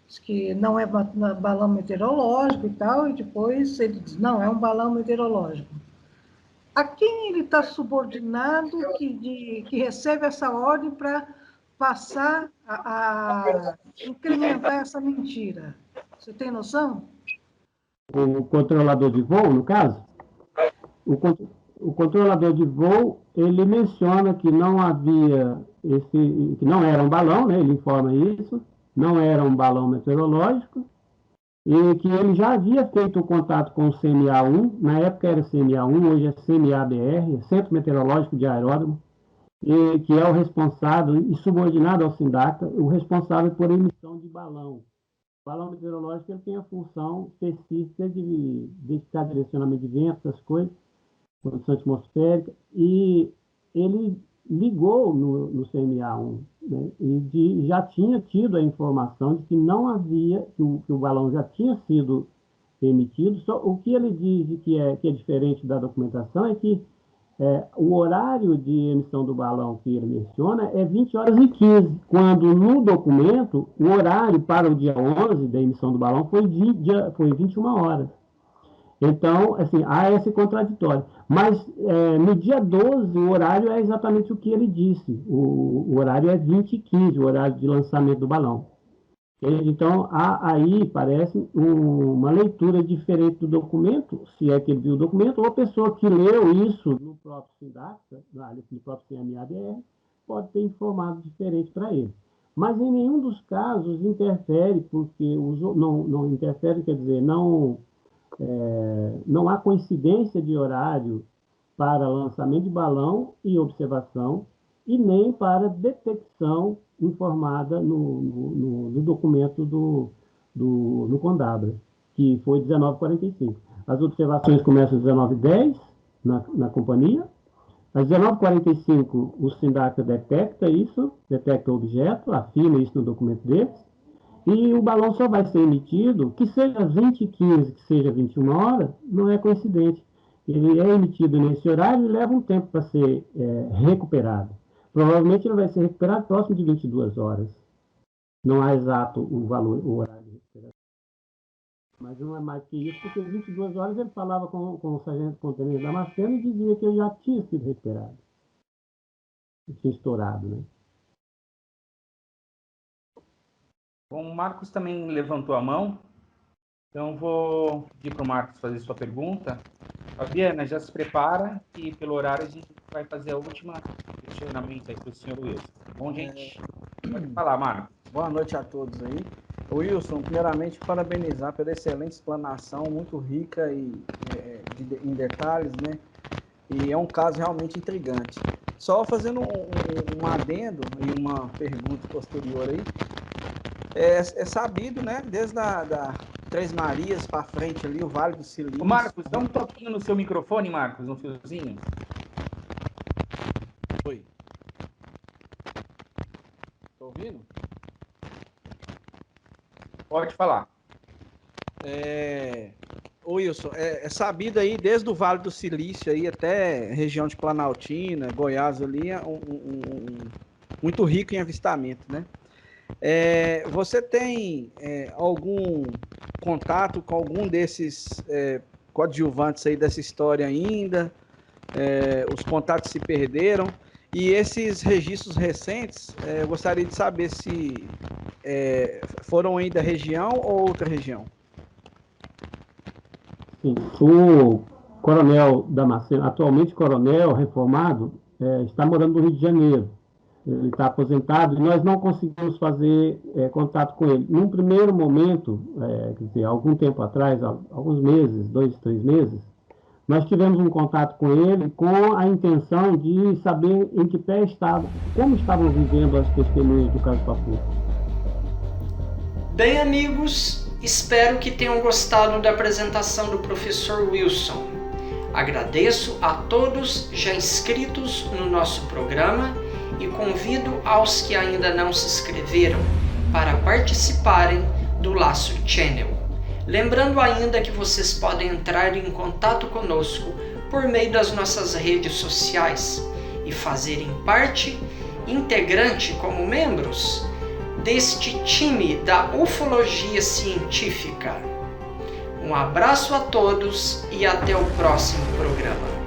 Diz que não é balão meteorológico e tal, e depois ele diz, não, é um balão meteorológico. A quem ele está subordinado que recebe essa ordem para passar a incrementar essa mentira? Você tem noção? O controlador de voo, no caso? O controlador de voo, ele menciona que não havia que não era um balão, né? Ele informa isso, não era um balão meteorológico, e que ele já havia feito o contato com o CMA-1, na época era CMA-1, hoje é CMA-BR, Centro Meteorológico de Aeródromo, e que é o responsável, e subordinado ao SINDACTA, o responsável por emissão de balão. O balão meteorológico ele tem a função específica de verificar direcionamento de vento, essas coisas, condição atmosférica, e ele ligou no CMA-1, né, e já tinha tido a informação de que não havia, que o balão já tinha sido emitido. Só o que ele diz que é diferente da documentação é que o horário de emissão do balão que ele menciona é 20h15, quando no documento o horário para o dia 11 da emissão do balão foi 21 horas. Então, assim, há esse contraditório. Mas no dia 12, o horário é exatamente o que ele disse. O horário é 20h15, o horário de lançamento do balão. Então, há aí, parece, uma leitura diferente do documento, se é que ele viu o documento, ou a pessoa que leu isso no próprio SINDACTA, no próprio CMA-BR, pode ter informado diferente para ele. Mas em nenhum dos casos interfere, porque não interfere, quer dizer, não há coincidência de horário para lançamento de balão e observação, e nem para detecção informada no documento no Condabra, que foi 19h45. As observações começam às 19h10 na companhia, Às 19h45, o SINDACA detecta o objeto, afirma isso no documento deles, e o balão só vai ser emitido, que seja 20h15, que seja 21h, não é coincidente. Ele é emitido nesse horário e leva um tempo para ser recuperado. Provavelmente ele vai ser recuperado próximo de 22 horas. Não há exato o horário de recuperação. Mas não é mais que isso, porque às 22 horas ele falava com o sargento Contenente Damasceno e dizia que ele já tinha sido recuperado. Tinha estourado, né? Bom, o Marcos também levantou a mão, então vou pedir para o Marcos fazer sua pergunta. Fabiana, já se prepara e pelo horário a gente vai fazer a última questionamento aí para o senhor Wilson. Bom, gente? Pode falar, Marcos. Boa noite a todos aí. Wilson, primeiramente, parabenizar pela excelente explanação, muito rica em detalhes, né? E é um caso realmente intrigante. Só fazendo um adendo e uma pergunta posterior aí, é sabido, né? Desde da Três Marias para frente ali, o Vale do Silício. Ô Marcos, dá um toquinho no seu microfone, Marcos, um fiozinho. Oi. Tô ouvindo? Pode falar. Wilson, é sabido aí, desde o Vale do Silício aí até região de Planaltina, Goiás ali, muito rico em avistamento, né? Você tem algum contato com algum desses coadjuvantes aí dessa história ainda? Os contatos se perderam? E esses registros recentes, eu gostaria de saber se foram aí da região ou outra região? Sim. O coronel Damasceno, atualmente coronel reformado, está morando no Rio de Janeiro. Ele está aposentado e nós não conseguimos fazer contato com ele. Num primeiro momento, quer dizer, algum tempo atrás, alguns meses, 2, 3 meses, nós tivemos um contato com ele com a intenção de saber em que pé estava, como estavam vivendo as testemunhas do caso Papu. Bem, amigos, espero que tenham gostado da apresentação do professor Wilson. Agradeço a todos já inscritos no nosso programa e convido aos que ainda não se inscreveram para participarem do Laço Channel. Lembrando ainda que vocês podem entrar em contato conosco por meio das nossas redes sociais e fazerem parte integrante como membros deste time da ufologia científica. Um abraço a todos e até o próximo programa.